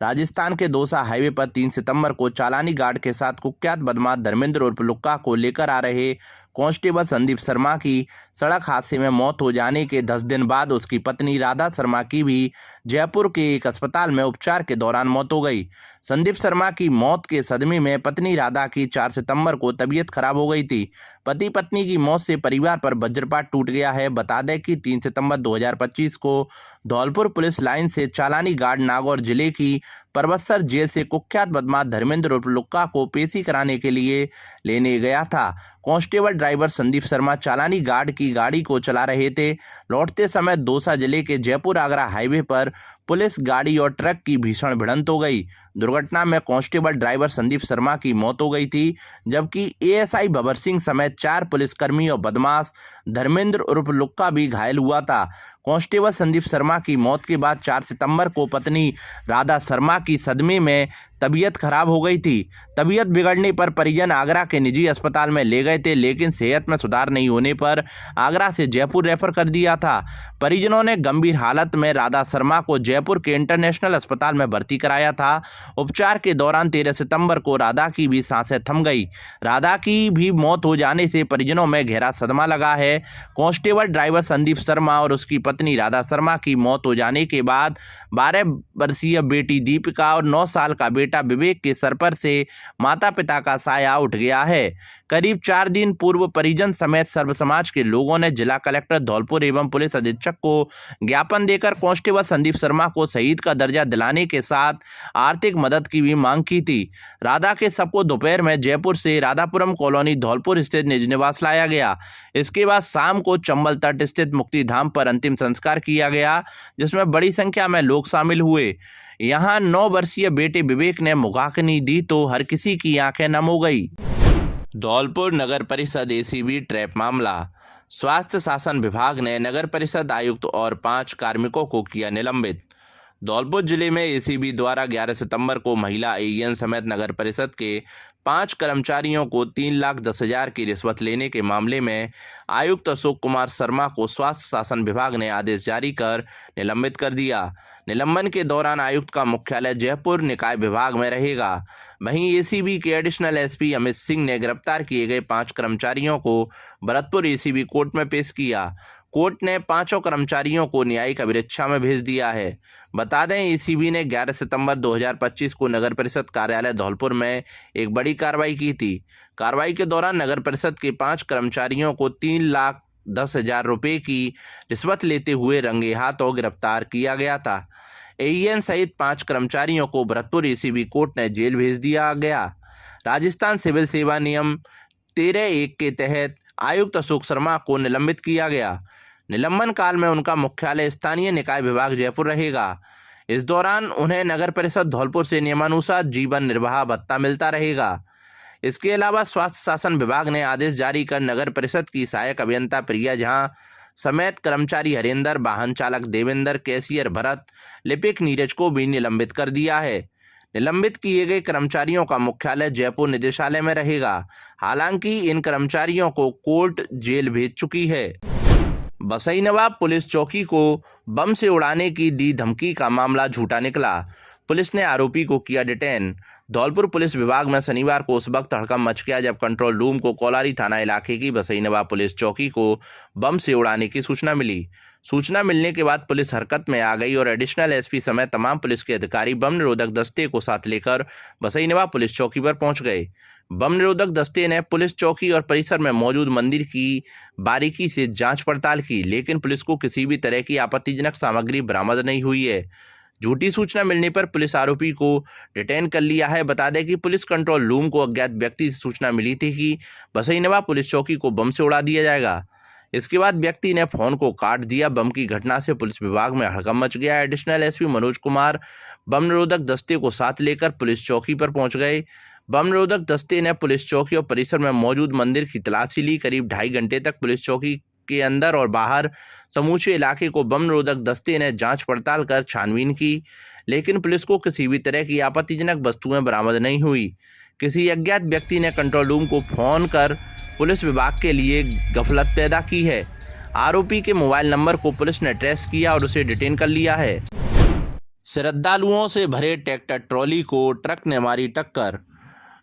राजस्थान के दौसा हाईवे पर 3 सितंबर को चालानी गार्ड के साथ कुख्यात बदमाश धर्मेंद्र उर्फ लुक्का को लेकर आ रहे कांस्टेबल संदीप शर्मा की सड़क हादसे में मौत हो जाने के 10 दिन बाद उसकी पत्नी राधा शर्मा की भी जयपुर के एक अस्पताल में उपचार के दौरान मौत हो गई। संदीप शर्मा की मौत के सदमे में पत्नी राधा की 4 सितंबर को तबीयत खराब हो गई थी। पति पत्नी की मौत से परिवार पर वज्रपात टूट गया है। बता दें कि 3 सितंबर 2025 को धौलपुर पुलिस लाइन से चालानी गार्ड नागौर जिले की परबतसर जेल से कुख्यात बदमाश धर्मेंद्र उर्फ लुक्का को पेशी कराने के लिए लेने गया था। कांस्टेबल ड्राइवर संदीप शर्मा चालानी गार्ड की गाड़ी को चला रहे थे। लौटते समय दौसा जिले के जयपुर आगरा हाईवे पर पुलिस गाड़ी और ट्रक की भीषण भिड़ंत हो गई। दुर्घटना में कांस्टेबल ड्राइवर संदीप शर्मा की मौत हो गई थी, जबकि एएसआई भवर सिंह समेत 4 पुलिसकर्मी और बदमाश धर्मेंद्र उर्फ लुक्का भी घायल हुआ था। कांस्टेबल संदीप शर्मा की मौत के बाद 4 सितंबर को पत्नी राधा शर्मा की सदमे में तबीयत खराब हो गई थी। तबीयत बिगड़ने पर परिजन आगरा के निजी अस्पताल में ले गए थे, लेकिन सेहत में सुधार नहीं होने पर आगरा से जयपुर रेफर कर दिया था। परिजनों ने गंभीर हालत में राधा शर्मा को जयपुर के इंटरनेशनल अस्पताल में भर्ती कराया था। उपचार के दौरान 13 सितंबर को राधा की भी सांसें थम गई। राधा की भी मौत हो जाने से परिजनों में गहरा सदमा लगा है। कांस्टेबल ड्राइवर संदीप शर्मा और उसकी पत्नी राधा शर्मा की मौत हो जाने के बाद 12 वर्षीय बेटी दीपिका और 9 साल का बेटा विवेक के सर पर से माता पिता का साया उठ गया है। करीब 4 दिन पूर्व परिजन समेत सर्व समाज के लोगों ने जिला कलेक्टर धौलपुर एवं पुलिस अधीक्षक को ज्ञापन देकर कांस्टेबल संदीप शर्मा को शहीद का दर्जा दिलाने के साथ आर्थिक मदद की भी मांग की थी। राधा के शव को दोपहर में जयपुर से राधापुरम कॉलोनी धौलपुर स्थित निज निवास लाया गया। इसके बाद शाम को चंबल तट स्थित मुक्ति धाम पर अंतिम संस्कार किया गया, जिसमें बड़ी संख्या में लोग शामिल हुए। यहाँ 9 वर्षीय बेटे विवेक ने मुखाग्नि दी तो हर किसी की आंखें नम हो गई। धौलपुर नगर परिषद एसीबी ट्रैप मामला। स्वास्थ्य शासन विभाग ने नगर परिषद आयुक्त और 5 कार्मिकों को किया निलंबित। धौलपुर जिले में एसीबी द्वारा 11 सितंबर को महिला एईएन समेत नगर परिषद के 5 कर्मचारियों को 3,10,000 की रिश्वत लेने के मामले में आयुक्त अशोक कुमार शर्मा को स्वास्थ्य शासन विभाग ने आदेश जारी कर निलंबित कर दिया। निलंबन के दौरान आयुक्त का मुख्यालय जयपुर निकाय विभाग में रहेगा। वहीं एसीबी के एडिशनल एसपी अमित सिंह ने गिरफ्तार किए गए 5 कर्मचारियों को भरतपुर एसीबी कोर्ट में पेश किया। कोर्ट ने 5 कर्मचारियों को न्यायिक अभिरक्षा में भेज दिया है। बता दें, एसीबी ने 11 सितंबर 2025 को नगर परिषद कार्यालय धौलपुर में एक बड़ी कार्रवाई की थी। कार्रवाई के दौरान नगर परिषद के 5 कर्मचारियों को 3,10,000 रुपये की रिश्वत लेते हुए रंगे हाथों गिरफ्तार किया गया था। एईएन सहित 5 कर्मचारियों को भरतपुर एसीबी कोर्ट ने जेल भेज दिया गया। राजस्थान सिविल सेवा नियम 13(1) के तहत आयुक्त अशोक शर्मा को निलंबित किया गया। निलंबन काल में उनका मुख्यालय स्थानीय निकाय विभाग जयपुर रहेगा। इस दौरान उन्हें नगर परिषद धौलपुर से नियमानुसार जीवन निर्वाह भत्ता मिलता रहेगा। इसके अलावा स्वास्थ्य शासन विभाग ने आदेश जारी कर नगर परिषद की सहायक अभियंता प्रिया झा समेत कर्मचारी हरेंद्र, वाहन चालक देवेंद्र, कैशियर भरत, लिपिक नीरज को भी निलंबित कर दिया है। निलंबित किए गए कर्मचारियों का मुख्यालय जयपुर निदेशालय में रहेगा। हालांकि इन कर्मचारियों को कोर्ट जेल भेज चुकी है। बसई नवाब पुलिस चौकी को बम से उड़ाने की दी धमकी का मामला झूठा निकला। पुलिस ने आरोपी को किया डिटेन। धौलपुर पुलिस विभाग में शनिवार को उस वक्त हड़कंप मच गया जब कंट्रोल रूम को कोलारी थाना इलाके की बसई नवाब पुलिस चौकी को बम से उड़ाने की सूचना मिली। सूचना मिलने के बाद पुलिस हरकत में आ गई और एडिशनल एसपी समेत तमाम पुलिस के अधिकारी बम निरोधक दस्ते को साथ लेकर बसई नवाब पुलिस चौकी पर पहुंच गए। बम निरोधक दस्ते ने पुलिस चौकी और परिसर में मौजूद मंदिर की बारीकी से जांच पड़ताल की, लेकिन पुलिस को किसी भी तरह की आपत्तिजनक सामग्री बरामद नहीं हुई है। झूठी सूचना मिलने पर पुलिस आरोपी को डिटेन कर लिया है। बता दें कि पुलिस कंट्रोल रूम को अज्ञात व्यक्ति से सूचना मिली थी कि बसई नवाब पुलिस चौकी को बम से उड़ा दिया जाएगा। इसके बाद व्यक्ति ने फोन को काट दिया। बम की घटना से पुलिस विभाग में हड़कंप मच गया। एडिशनल एसपी मनोज कुमार बम निरोधक दस्ते को साथ लेकर पुलिस चौकी पर पहुंच गए। बम निरोधक दस्ते ने पुलिस चौकी और परिसर में मौजूद मंदिर की तलाशी ली। करीब 2.5 घंटे तक पुलिस चौकी के अंदर और बाहर समूचे इलाके को बम निरोधक दस्ते ने जांच पड़ताल कर छानबीन की, लेकिन पुलिस को किसी भी तरह की आपत्तिजनक वस्तुएं बरामद नहीं हुई। किसी अज्ञात व्यक्ति ने कंट्रोल रूम को फोन कर पुलिस विभाग के लिए गफलत पैदा की है। आरोपी के मोबाइल नंबर को पुलिस ने ट्रेस किया और उसे डिटेन कर लिया है। श्रद्धालुओं से भरे ट्रैक्टर ट्रॉली को ट्रक ने मारी टक्कर,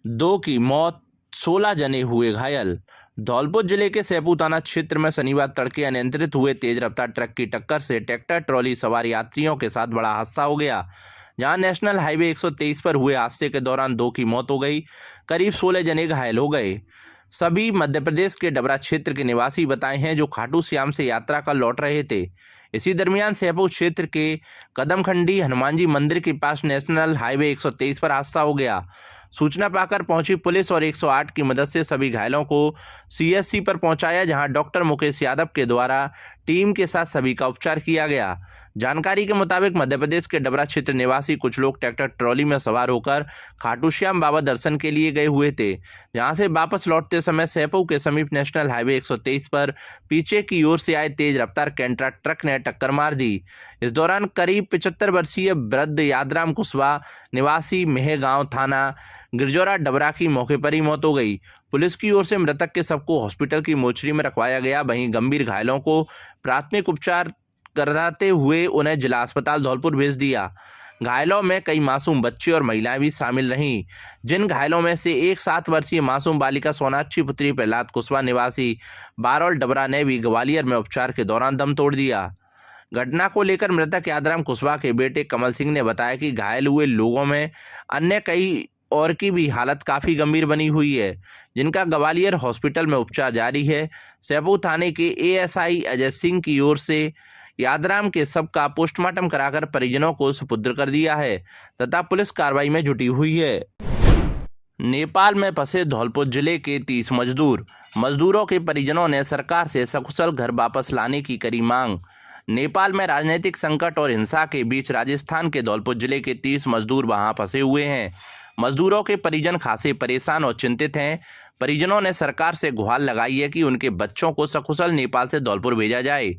2 की मौत, 16 जने हुए घायल। धौलपुर जिले के सैपू थाना क्षेत्र में शनिवार तड़के अनियंत्रित हुए तेज रफ्तार ट्रक की टक्कर से ट्रैक्टर ट्रॉली सवार यात्रियों के साथ बड़ा हादसा हो गया, जहां नेशनल हाईवे 123 पर हुए हादसे के दौरान 2 की मौत हो गई, करीब 16 जने घायल हो गए। सभी मध्य प्रदेश के डबरा क्षेत्र के निवासी बताए हैं, जो खाटू श्याम से यात्रा कर लौट रहे थे। इसी दरमियान सैपू क्षेत्र के कदमखंडी हनुमान जी मंदिर के पास नेशनल हाईवे 123 पर हादसा हो गया। सूचना पाकर पहुंची पुलिस और 108 की मदद से सभी घायलों को सीएससी पर पहुंचाया, जहां डॉक्टर मुकेश यादव के द्वारा टीम के साथ सभी का उपचार किया गया। जानकारी के मुताबिक मध्य प्रदेश के डबरा क्षेत्र निवासी कुछ लोग ट्रैक्टर ट्रॉली में सवार होकर खाटू श्याम बाबा दर्शन के लिए गए हुए थे, जहां से वापस लौटते समय सैपू के समीप नेशनल हाईवे 123 पर पीछे की ओर से आए तेज रफ्तार कैंट्रा ट्रक ने टक्कर मार दी। इस दौरान करीब 75 वर्षीय वृद्ध यादराम कुशवाहा निवासी मेहगांव थाना गिरजौरा डबरा की मौके पर ही मौत हो गई। पुलिस की ओर से मृतक के शव को हॉस्पिटल की मोर्चरी में रखवाया गया। वहीं गंभीर घायलों को प्राथमिक उपचार कराते हुए उन्हें जिला अस्पताल धौलपुर भेज दिया। घायलों में कई मासूम बच्चे और महिलाएं भी शामिल रहीं, जिन घायलों में से एक 7 वर्षीय मासूम बालिका सोनाक्षी पुत्री प्रहलाद कुशवाहा निवासी बारौल डबरा ने भी ग्वालियर में उपचार के दौरान दम तोड़ दिया। घटना को लेकर मृतक यादराम कुशवाहा के बेटे कमल सिंह ने बताया कि घायल हुए लोगों में अन्य कई और की भी हालत काफ़ी गंभीर बनी हुई है, जिनका ग्वालियर हॉस्पिटल में उपचार जारी है। सैपू थाने के एएसआई अजय सिंह की ओर से यादराम के शव का पोस्टमार्टम कराकर परिजनों को सुपुर्द कर दिया है तथा पुलिस कार्रवाई में जुटी हुई है। नेपाल में फंसे धौलपुर जिले के 30 मजदूरों के परिजनों ने सरकार से सकुशल घर वापस लाने की करी मांग। नेपाल में राजनीतिक संकट और हिंसा के बीच राजस्थान के धौलपुर जिले के 30 मजदूर वहां फंसे हुए हैं। मजदूरों के परिजन खासे परेशान और चिंतित हैं। परिजनों ने सरकार से गुहार लगाई है कि उनके बच्चों को सकुशल नेपाल से धौलपुर भेजा जाए।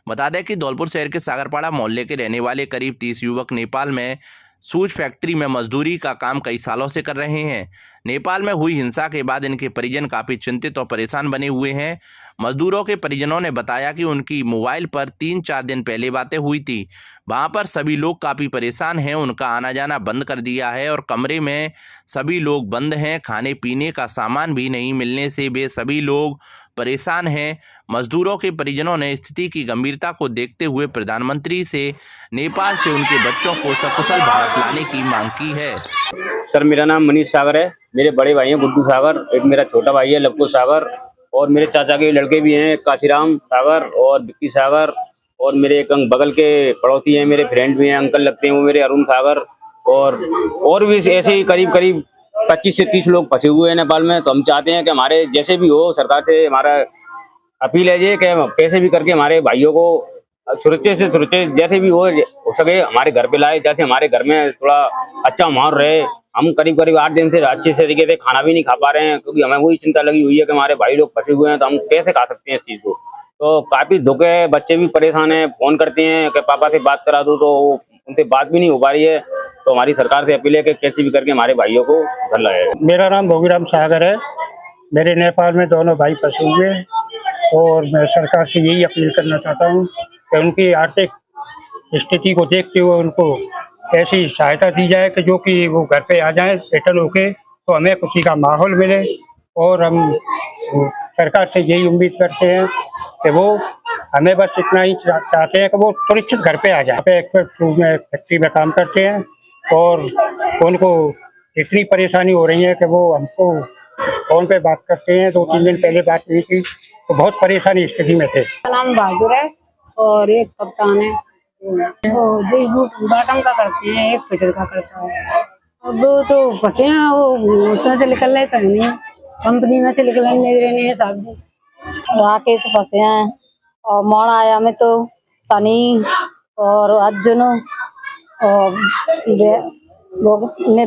बता दें कि धौलपुर शहर के सागरपाड़ा मोहल्ले के रहने वाले करीब 30 युवक नेपाल में शूज फैक्ट्री में मजदूरी का काम कई सालों से कर रहे हैं। नेपाल में हुई हिंसा के बाद इनके परिजन काफ़ी चिंतित और परेशान बने हुए हैं। मजदूरों के परिजनों ने बताया कि उनकी मोबाइल पर 3-4 दिन पहले बातें हुई थी। वहां पर सभी लोग काफ़ी परेशान हैं, उनका आना जाना बंद कर दिया है और कमरे में सभी लोग बंद हैं। खाने पीने का सामान भी नहीं मिलने से वे सभी लोग परेशान हैं। मजदूरों के परिजनों ने स्थिति की गंभीरता को देखते हुए प्रधानमंत्री से नेपाल से उनके बच्चों को सकुशल भारत लाने की मांग की है। सर, मेरा नाम मनीष सागर है। मेरे बड़े भाई हैं गुड्डू सागर, एक मेरा छोटा भाई है लक्कू सागर, और मेरे चाचा के लड़के भी हैं काशीराम सागर और विक्की सागर, और मेरे एक बगल के पड़ोसी हैं, मेरे फ्रेंड भी हैं, अंकल लगते हैं वो मेरे अरुण सागर, और भी ऐसे ही करीब 25 से 30 लोग फंसे हुए हैं नेपाल में। तो हम चाहते हैं कि हमारे जैसे भी हो, सरकार से हमारा अपील है ये कि कैसे भी करके हमारे भाइयों को सुरक्षित से सुरक्षित जैसे भी हो सके हमारे घर पे लाए, जैसे हमारे घर में थोड़ा अच्छा माहौल रहे। हम करीब 8 दिन से अच्छे तरीके से खाना भी नहीं खा पा रहे हैं, क्योंकि हमें वही चिंता लगी हुई है कि हमारे भाई लोग फंसे हुए हैं, तो हम कैसे खा सकते हैं इस चीज़ को। तो काफ़ी दुख है, बच्चे भी परेशान हैं, फ़ोन करते हैं कि पापा से बात करा दो, तो उनसे बात भी नहीं हो पा रही है। तो हमारी सरकार से अपील है कि कैसे भी करके हमारे भाइयों को घर लाए। मेरा नाम भोगीराम सागर है। मेरे नेपाल में दोनों भाई फंसे हुए हैं और मैं सरकार से यही अपील करना चाहता हूँ कि उनकी आर्थिक स्थिति को देखते हुए उनको ऐसी सहायता दी जाए कि जो कि वो घर पे आ जाएं रिटर्न होके, तो हमें खुशी का माहौल मिले। और हम सरकार से यही उम्मीद करते हैं कि वो हमें बस इतना ही चाहते हैं कि वो सुरक्षित घर पे आ जाए। फैक्ट्री में काम करते हैं और उनको इतनी परेशानी हो रही है कि वो हमको फोन पे बात करते हैं। 2-3 दिन पहले बात हुई थी तो बहुत परेशानी स्थिति में थे। नाम बहादुर है और एक कप्तान है, जो बॉटम का करते हैं, एक फिटर का करता है। अब वो तो फंसे हैं, वो उसमें से निकल रहे तो नहीं, कंपनी में से निकलने नहीं रहे हैं साहब जी। राकेश फंसे हैं और मोड़ आया में तो सनी और अर्जुन और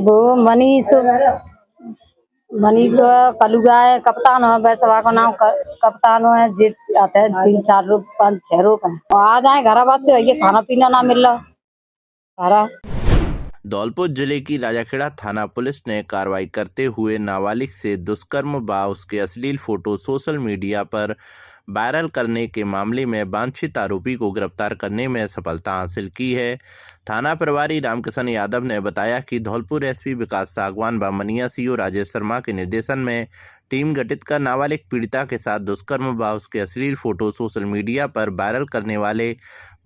वो मनीष कलुगा है, कप्तान है, बैसवा का नाम कप्तान है। जीत आते हैं 3-4 लोग, 5-6 लोग हैं। आ जाए घर बात से, ये खाना पीना ना मिल रहा। धौलपुर जिले की राजाखेड़ा थाना पुलिस ने कार्रवाई करते हुए नाबालिग से दुष्कर्म व उसके अश्लील फोटो सोशल मीडिया पर वायरल करने के मामले में वांछित आरोपी को गिरफ्तार करने में सफलता हासिल की है। थाना प्रभारी रामकिशन यादव ने बताया कि धौलपुर एसपी विकास सागवान व मनिया सीओ राजेश शर्मा के निर्देशन में टीम गठित कर नाबालिग पीड़िता के साथ दुष्कर्म व उसके अश्लील फोटो सोशल मीडिया पर वायरल करने वाले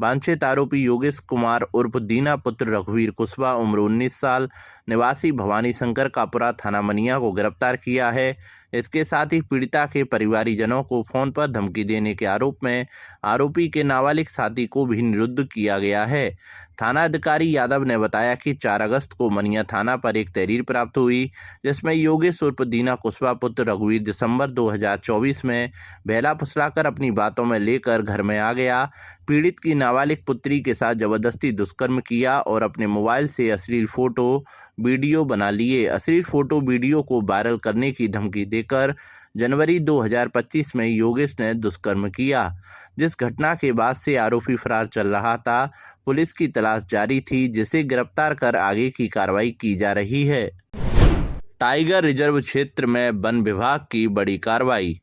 वांछित आरोपी योगेश कुमार उर्फ दीना पुत्र रघुवीर कुशवाहा उम्र 19 साल निवासी भवानी शंकर कापुरा थाना मनिया को गिरफ्तार किया है। इसके साथ ही पीड़िता के परिवारीजनों को फोन पर धमकी देने के आरोप में आरोपी के नाबालिग साथी को भी निरुद्ध किया गया है। थाना अधिकारी यादव ने बताया कि 4 अगस्त को मनिया थाना पर एक तहरीर प्राप्त हुई जिसमें योगेश उर्फ दीना कुशवाहा पुत्र रघुवीर दिसंबर 2024 में बहला फुसलाकर अपनी बातों में लेकर घर में आ गया, पीड़ित की नाबालिग पुत्री के साथ जबरदस्ती दुष्कर्म किया और अपने मोबाइल से अश्लील फोटो वीडियो बना लिए। अश्लील फोटो वीडियो को वायरल करने की धमकी देकर जनवरी 2025 में योगेश ने दुष्कर्म किया, जिस घटना के बाद से आरोपी फरार चल रहा था। पुलिस की तलाश जारी थी, जिसे गिरफ्तार कर आगे की कार्रवाई की जा रही है। टाइगर रिजर्व क्षेत्र में वन विभाग की बड़ी कार्रवाई।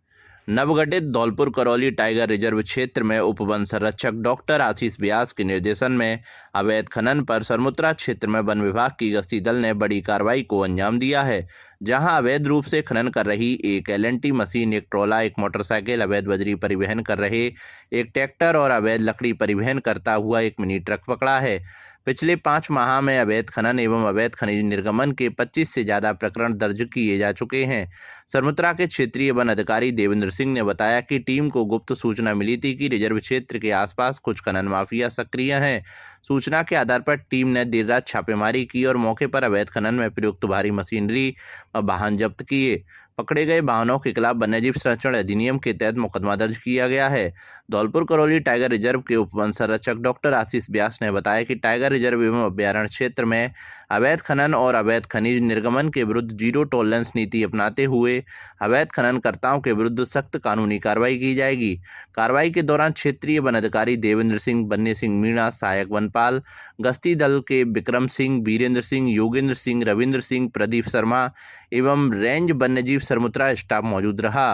नवगठित धौलपुर करौली टाइगर रिजर्व क्षेत्र में उप वन संरक्षक डॉक्टर आशीष व्यास के निर्देशन में अवैध खनन पर सरमुत्रा क्षेत्र में वन विभाग की गश्ती दल ने बड़ी कार्रवाई को अंजाम दिया है, जहां अवैध रूप से खनन कर रही एक LNT मशीन, एक ट्रोला, एक मोटरसाइकिल, अवैध बजरी परिवहन कर रहे एक ट्रैक्टर और अवैध लकड़ी परिवहन करता हुआ एक मिनी ट्रक पकड़ा है। पिछले 5 माह में अवैध खनन एवं अवैध खनिज निर्गमन के 25 से ज़्यादा प्रकरण दर्ज किए जा चुके हैं। सरमुत्रा के क्षेत्रीय वन अधिकारी देवेंद्र सिंह ने बताया कि टीम को गुप्त सूचना मिली थी कि रिजर्व क्षेत्र के आसपास कुछ खनन माफिया सक्रिय हैं। सूचना के आधार पर टीम ने देर रात छापेमारी की और मौके पर अवैध खनन में प्रयुक्त भारी मशीनरी और वाहन जब्त किए। पकड़े गए वाहनों के खिलाफ वन्यजीव संरक्षण अधिनियम के तहत मुकदमा दर्ज किया गया है। धौलपुर करौली टाइगर रिजर्व के उप वन संरक्षक डॉक्टर आशीष व्यास ने बताया कि टाइगर रिजर्व एवं अभ्यारण्य क्षेत्र में अवैध खनन और अवैध खनिज निर्गमन के विरुद्ध जीरो टॉलरेंस नीति अपनाते हुए अवैध खननकर्ताओं के विरुद्ध सख्त कानूनी कार्रवाई की जाएगी। कार्रवाई के दौरान क्षेत्रीय वन अधिकारी देवेंद्र सिंह, बन्नी सिंह मीणा, सहायक वनपाल, गश्ती दल के विक्रम सिंह, वीरेंद्र सिंह, योगेंद्र सिंह, रविंद्र सिंह, प्रदीप शर्मा एवं रेंज वन्यजीव सरमुत्रा स्टाफ मौजूद रहा।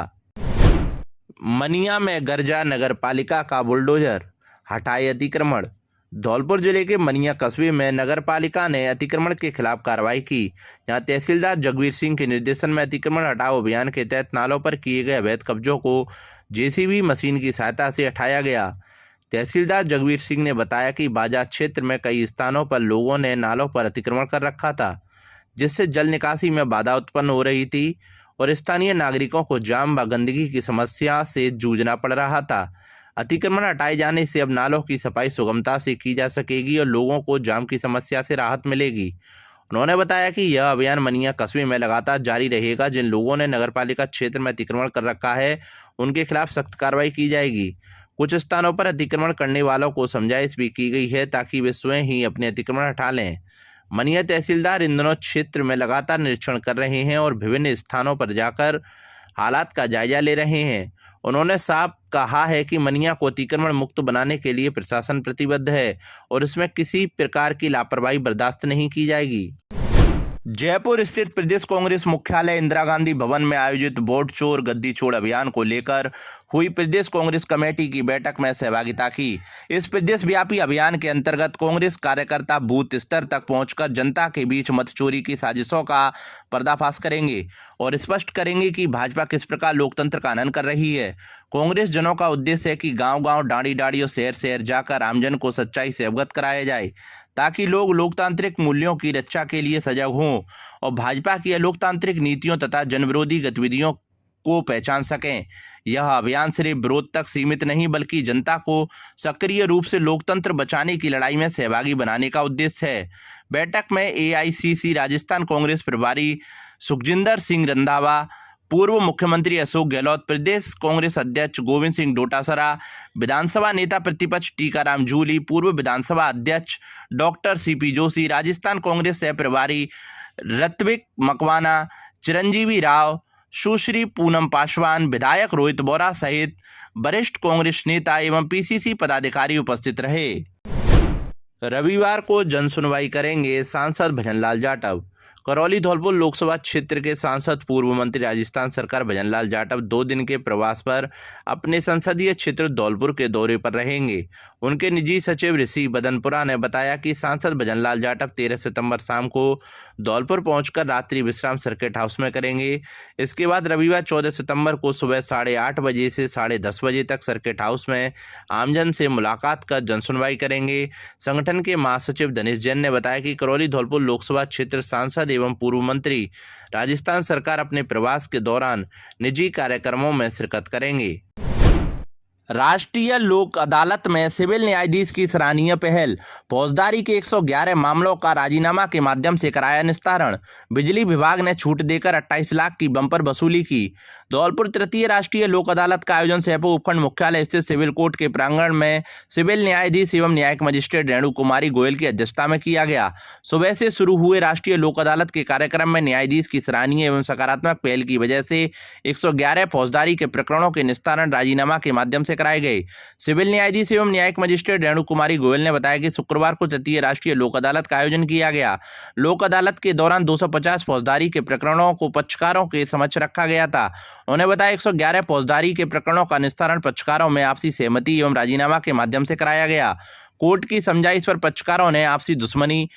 मनिया में गर्जा नगर पालिका का बुलडोजर, हटाए अतिक्रमण। धौलपुर जिले के मनिया कस्बे में नगर पालिका ने अतिक्रमण के खिलाफ कार्रवाई की, जहां तहसीलदार जगवीर सिंह के निर्देशन में अतिक्रमण हटाओ अभियान के तहत नालों पर किए गए अवैध कब्जों को JCB मशीन की सहायता से हटाया गया। तहसीलदार जगवीर सिंह ने बताया कि बाजार क्षेत्र में कई स्थानों पर लोगों ने नालों पर अतिक्रमण कर रखा था, जिससे जल निकासी में बाधा उत्पन्न हो रही थी और स्थानीय नागरिकों को जाम व गंदगी की समस्या से जूझना पड़ रहा था। अतिक्रमण हटाए जाने से अब नालों की सफाई सुगमता से की जा सकेगी और लोगों को जाम की समस्या से राहत मिलेगी। उन्होंने बताया कि यह अभियान मनिया कस्बे में लगातार जारी रहेगा। जिन लोगों ने नगरपालिका क्षेत्र में अतिक्रमण कर रखा है, उनके खिलाफ सख्त कार्रवाई की जाएगी। कुछ स्थानों पर अतिक्रमण करने वालों को समझाइश भी की गई है ताकि वे स्वयं ही अपने अतिक्रमण हटा लें। मनिया तहसीलदार इन दोनों क्षेत्र में लगातार निरीक्षण कर रहे हैं और विभिन्न स्थानों पर जाकर हालात का जायजा ले रहे हैं। उन्होंने साफ कहा है कि मनिया को अतिक्रमण मुक्त बनाने के लिए प्रशासन प्रतिबद्ध है और इसमें किसी प्रकार की लापरवाही बर्दाश्त नहीं की जाएगी। जयपुर स्थित प्रदेश कांग्रेस मुख्यालय इंदिरा गांधी भवन में आयोजित वोट चोर गद्दी छोड़ अभियान को लेकर हुई प्रदेश कांग्रेस कमेटी की बैठक में सहभागिता की। इस प्रदेश व्यापी अभियान के अंतर्गत कांग्रेस कार्यकर्ता बूथ स्तर तक पहुंचकर जनता के बीच मत चोरी की साजिशों का पर्दाफाश करेंगे और स्पष्ट करेंगे कि भाजपा किस प्रकार लोकतंत्र का हनन कर रही है। कांग्रेस जनों का उद्देश्य है कि गांव-गांव, डांडी-डांडी और शहर-शहर जाकर आमजन को सच्चाई से अवगत कराया जाए ताकि लोग लोकतांत्रिक मूल्यों की रक्षा के लिए सजग हों और भाजपा की लोकतांत्रिक नीतियों तथा जनविरोधी गतिविधियों को पहचान सकें। यह अभियान सिर्फ विरोध तक सीमित नहीं बल्कि जनता को सक्रिय रूप से लोकतंत्र बचाने की लड़ाई में सहभागी बनाने का उद्देश्य है। बैठक में AICC राजस्थान कांग्रेस प्रभारी सुखजिंदर सिंह रंधावा, पूर्व मुख्यमंत्री अशोक गहलोत, प्रदेश कांग्रेस अध्यक्ष गोविंद सिंह डोटासरा, विधानसभा नेता प्रतिपक्ष टीकाराम जूली, पूर्व विधानसभा अध्यक्ष डॉक्टर CP जोशी, राजस्थान कांग्रेस सह प्रभारी ऋत्विक मकवाना, चिरंजीवी राव, सुश्री पूनम पासवान, विधायक रोहित बोरा सहित वरिष्ठ कांग्रेस नेता एवं PCC पदाधिकारी उपस्थित रहे। रविवार को जनसुनवाई करेंगे सांसद भजनलाल जाटव। करौली धौलपुर लोकसभा क्षेत्र के सांसद पूर्व मंत्री राजस्थान सरकार भजनलाल जाटव 2 दिन के प्रवास पर अपने संसदीय क्षेत्र धौलपुर के दौरे पर रहेंगे। उनके निजी सचिव ऋषि बदनपुरा ने बताया कि सांसद भजनलाल जाटव 13 सितंबर शाम को धौलपुर पहुंचकर रात्रि विश्राम सर्किट हाउस में करेंगे। इसके बाद रविवार 14 सितंबर को सुबह 8:30 बजे से 10:30 बजे तक सर्किट हाउस में आमजन से मुलाकात कर जनसुनवाई करेंगे। संगठन के महासचिव धनेश जैन ने बताया कि करौली धौलपुर लोकसभा क्षेत्र सांसद एवं पूर्व मंत्री राजस्थान सरकार अपने प्रवास के दौरान निजी कार्यक्रमों में शिरकत करेंगे। राष्ट्रीय लोक अदालत में सिविल न्यायाधीश की सराहनीय पहल, फौजदारी के 111 मामलों का राजीनामा के माध्यम से कराया निस्तारण। बिजली विभाग ने छूट देकर 28 लाख की बम्पर वसूली की। धौलपुर तृतीय राष्ट्रीय लोक अदालत का आयोजन सेपो उपखंड मुख्यालय स्थित सिविल कोर्ट के प्रांगण में सिविल न्यायाधीश एवं न्यायिक मजिस्ट्रेट रेणु कुमारी गोयल की अध्यक्षता में किया गया। सुबह से शुरू हुए राष्ट्रीय लोक अदालत के कार्यक्रम में न्यायाधीश की सराहनीय एवं सकारात्मक पहल की वजह से 111 फौजदारी के प्रकरणों के निस्तारण राजीनामा के माध्यम से कराए गए। सिविल न्यायाधीश एवं न्यायिक मजिस्ट्रेट रेणु कुमारी गोयल ने बताया कि शुक्रवार को तृतीय राष्ट्रीय लोक अदालत का आयोजन किया गया। लोक अदालत के दौरान 250 फौजदारी के प्रकरणों को पक्षकारों के समक्ष रखा गया था। उन्होंने बताया 111 फौजदारी के प्रकरणों का निस्तारण पक्षकारों में आपसी सहमति एवं राजीनामा के माध्यम से कराया गया। कोर्ट की समझाइश पर पक्षकारों ने आपसी दुश्मनी,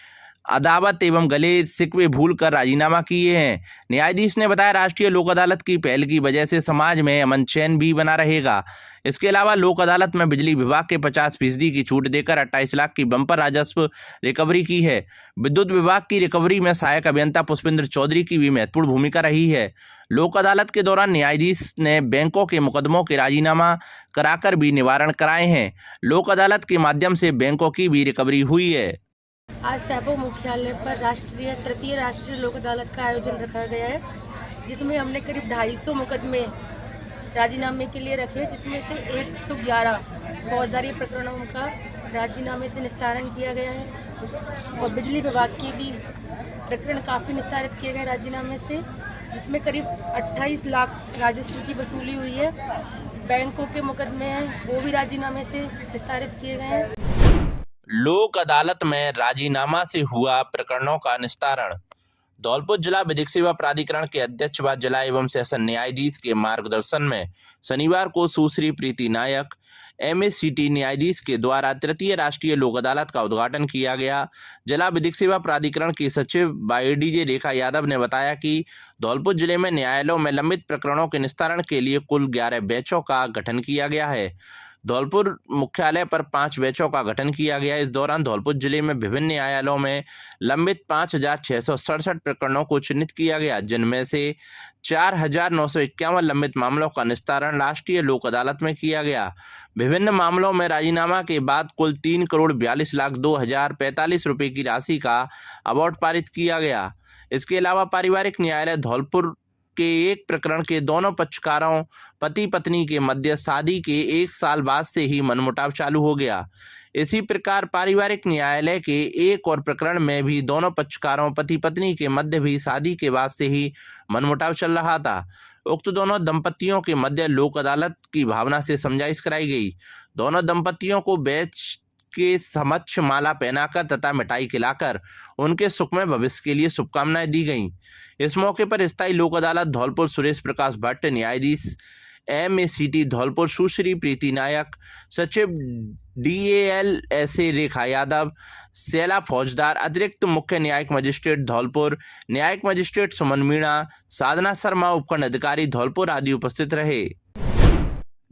अदावत एवं गले शिकवे भूल कर राजीनामा किए हैं। न्यायाधीश ने बताया राष्ट्रीय लोक अदालत की पहल की वजह से समाज में अमन चैन भी बना रहेगा। इसके अलावा लोक अदालत में बिजली विभाग के 50% की छूट देकर 28 लाख की बम्पर राजस्व रिकवरी की है। विद्युत विभाग की रिकवरी में सहायक अभियंता पुष्पेंद्र चौधरी की भी महत्वपूर्ण भूमिका रही है। लोक अदालत के दौरान न्यायाधीश ने बैंकों के मुकदमों के राजीनामा कराकर भी निवारण कराए हैं। लोक अदालत के माध्यम से बैंकों की भी रिकवरी हुई है। आज सैपो मुख्यालय पर तृतीय राष्ट्रीय लोक अदालत का आयोजन रखा गया है, जिसमें हमने करीब 250 मुकदमे राजीनामे के लिए रखे, जिसमें से 111 फौजदारी प्रकरणों का राजीनामे से निस्तारण किया गया है और बिजली विभाग के भी प्रकरण काफ़ी निस्तारित किए गए राजीनामे से, जिसमें करीब 28 लाख राजस्व की वसूली हुई है। बैंकों के मुकदमे हैं वो भी राजीनामे से निस्तारित किए गए हैं। लोक अदालत में राजीनामा से हुआ प्रकरणों का निस्तारण। धौलपुर जिला विधिक सेवा प्राधिकरण के अध्यक्ष व जिला एवं सेशन न्यायाधीश के मार्गदर्शन में शनिवार को सुश्री प्रीति नायक MACT न्यायाधीश के द्वारा तृतीय राष्ट्रीय लोक अदालत का उद्घाटन किया गया। जिला विधिक सेवा प्राधिकरण की सचिव ADJ रेखा यादव ने बताया कि धौलपुर जिले में न्यायालयों में लंबित प्रकरणों के निस्तारण के लिए कुल 11 बेंचों का गठन किया गया है। धौलपुर मुख्यालय पर 5 बेंचों का गठन किया गया। इस दौरान धौलपुर जिले में विभिन्न न्यायालयों में लंबित 5,667 प्रकरणों को चिन्हित किया गया, जिनमें से 4,951 लंबित मामलों का निस्तारण राष्ट्रीय लोक अदालत में किया गया। विभिन्न मामलों में राजीनामा के बाद कुल 3,42,02,045 रुपये की राशि का अवार्ड पारित किया गया। इसके अलावा पारिवारिक न्यायालय धौलपुर के एक प्रकरण के दोनों पक्षकारों पति पत्नी के मध्य शादी के 1 साल बाद से ही मनमुटाव चालू हो गया। इसी प्रकार पारिवारिक न्यायालय के एक और प्रकरण में भी दोनों पक्षकारों पति पत्नी के मध्य भी शादी के बाद से ही मनमुटाव चल रहा था। उक्त दोनों दंपतियों के मध्य लोक अदालत की भावना से समझाइश कराई गई। दोनों दंपतियों को बेच के समक्ष माला पहनाकर तथा मिठाई खिलाकर उनके सुखमय भविष्य के लिए शुभकामनाएं दी गईं। इस मौके पर स्थायी लोक अदालत धौलपुर सुरेश प्रकाश भट्ट, न्यायाधीश MACT धौलपुर सुश्री प्रीति नायक, सचिव DALSA रेखा यादव, शैला फौजदार, अतिरिक्त मुख्य न्यायिक मजिस्ट्रेट धौलपुर, न्यायिक मजिस्ट्रेट सुमन मीणा, साधना शर्मा, उपखंड अधिकारी धौलपुर आदि उपस्थित रहे।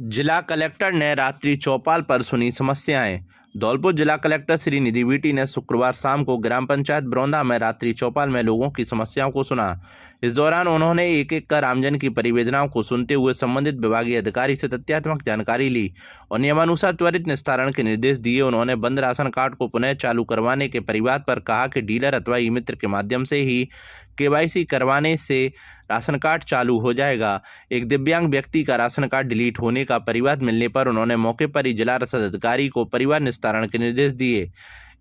जिला कलेक्टर ने रात्रि चौपाल पर सुनी समस्याएं। धौलपुर जिला कलेक्टर श्री निधि वीटी ने शुक्रवार शाम को ग्राम पंचायत ब्रौंदा में रात्रि चौपाल में लोगों की समस्याओं को सुना। इस दौरान उन्होंने एक एक कर आमजन की परिवेदनाओं को सुनते हुए संबंधित विभागीय अधिकारी से तथ्यात्मक जानकारी ली और नियमानुसार त्वरित निस्तारण के निर्देश दिए। उन्होंने बंद राशन कार्ड को पुनः चालू करवाने के परिवाद पर कहा कि डीलर अथवा ई मित्र के माध्यम से ही KYC करवाने से राशन कार्ड चालू हो जाएगा। एक दिव्यांग व्यक्ति का राशन कार्ड डिलीट होने का परिवाद मिलने पर उन्होंने मौके पर ही जिला रसद अधिकारी को परिवार निस्तारण के निर्देश दिए।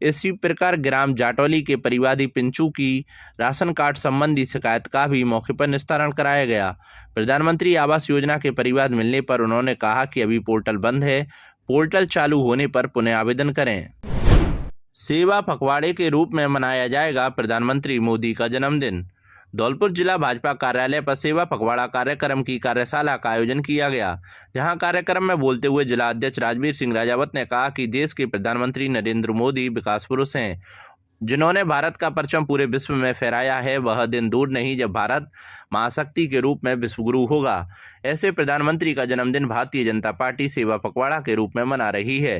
इसी प्रकार ग्राम जाटौली के परिवादी पिंचू की राशन कार्ड संबंधी शिकायत का भी मौके पर निस्तारण कराया गया। प्रधानमंत्री आवास योजना के परिवाद मिलने पर उन्होंने कहा कि अभी पोर्टल बंद है, पोर्टल चालू होने पर पुनः आवेदन करें। सेवा पखवाड़े के रूप में मनाया जाएगा प्रधानमंत्री मोदी का जन्मदिन। धौलपुर जिला भाजपा कार्यालय पर सेवा पखवाड़ा कार्यक्रम की कार्यशाला का आयोजन किया गया, जहां कार्यक्रम में बोलते हुए जिला अध्यक्ष राजवीर सिंह राजावत ने कहा कि देश के प्रधानमंत्री नरेंद्र मोदी विकास पुरुष हैं, जिन्होंने भारत का परचम पूरे विश्व में फहराया है। वह दिन दूर नहीं जब भारत महाशक्ति के रूप में विश्वगुरु होगा। ऐसे प्रधानमंत्री का जन्मदिन भारतीय जनता पार्टी सेवा पखवाड़ा के रूप में मना रही है।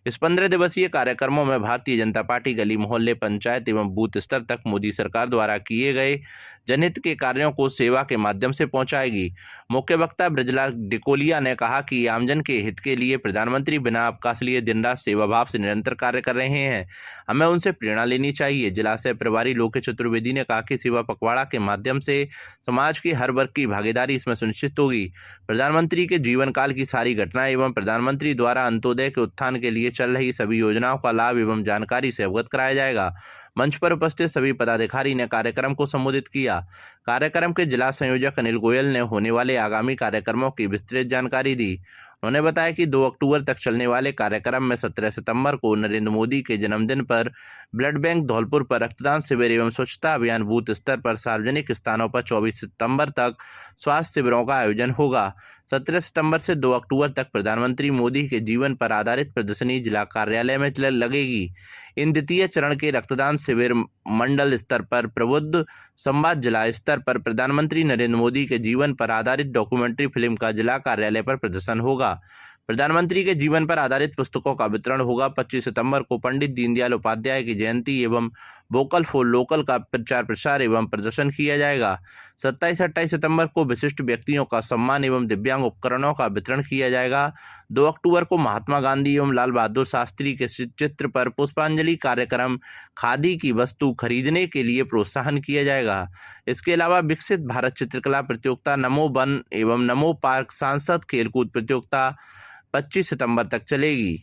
इस 15 दिवसीय कार्यक्रमों में भारतीय जनता पार्टी गली मोहल्ले, पंचायत एवं बूथ स्तर तक मोदी सरकार द्वारा किए गए जनहित के कार्यों को सेवा के माध्यम से पहुंचाएगी। मुख्य वक्ता ब्रजलाल डिकोलिया ने कहा कि आमजन के हित के लिए प्रधानमंत्री बिना अवकाश लिए दिन रात सेवा भाव से निरंतर कार्य कर रहे हैं। हमें उनसे प्रेरणा लेनी चाहिए। जिला सह प्रभारी लोकेश चतुर्वेदी ने कहा कि सेवा पखवाड़ा के माध्यम से समाज के हर वर्ग की भागीदारी इसमें सुनिश्चित होगी। प्रधानमंत्री के जीवन काल की सारी घटनाएं एवं प्रधानमंत्री द्वारा अंत्योदय के उत्थान के लिए चल रही सभी योजनाओं का लाभ एवं जानकारी से अवगत कराया जाएगा। मंच पर उपस्थित सभी पदाधिकारी ने कार्यक्रम को संबोधित किया। कार्यक्रम के जिला संयोजक अनिल गोयल ने होने वाले आगामी कार्यक्रमों की विस्तृत जानकारी दी। उन्होंने बताया कि 2 अक्टूबर तक चलने वाले कार्यक्रम में 17 सितंबर को नरेंद्र मोदी के जन्मदिन पर ब्लड बैंक धौलपुर पर रक्तदान शिविर एवं स्वच्छता अभियान बूथ स्तर पर सार्वजनिक स्थानों पर 24 सितंबर तक स्वास्थ्य शिविरों का आयोजन होगा। 17 सितंबर से 2 अक्टूबर तक प्रधानमंत्री मोदी के जीवन पर आधारित प्रदर्शनी जिला कार्यालय में लगेगी। इन द्वितीय चरण के रक्तदान शिविर मंडल स्तर पर प्रबुद्ध संवाद, जिला स्तर पर प्रधानमंत्री नरेंद्र मोदी के जीवन पर आधारित डॉक्यूमेंट्री फिल्म का जिला कार्यालय पर प्रदर्शन होगा। प्रधानमंत्री के जीवन पर आधारित पुस्तकों का वितरण होगा। 25 सितंबर को पंडित दीनदयाल उपाध्याय की जयंती एवं वोकल फॉर लोकल का प्रचार प्रसार एवं प्रदर्शन किया जाएगा। 27-28 सितंबर को विशिष्ट व्यक्तियों का सम्मान एवं दिव्यांग उपकरणों का वितरण किया जाएगा। 2 अक्टूबर को महात्मा गांधी एवं लाल बहादुर शास्त्री के चित्र पर पुष्पांजलि कार्यक्रम, खादी की वस्तु खरीदने के लिए प्रोत्साहन किया जाएगा। इसके अलावा विकसित भारत चित्रकला प्रतियोगिता, नमो वन एवं नमो पार्क सांसद खेलकूद प्रतियोगिता 25 सितंबर तक चलेगी।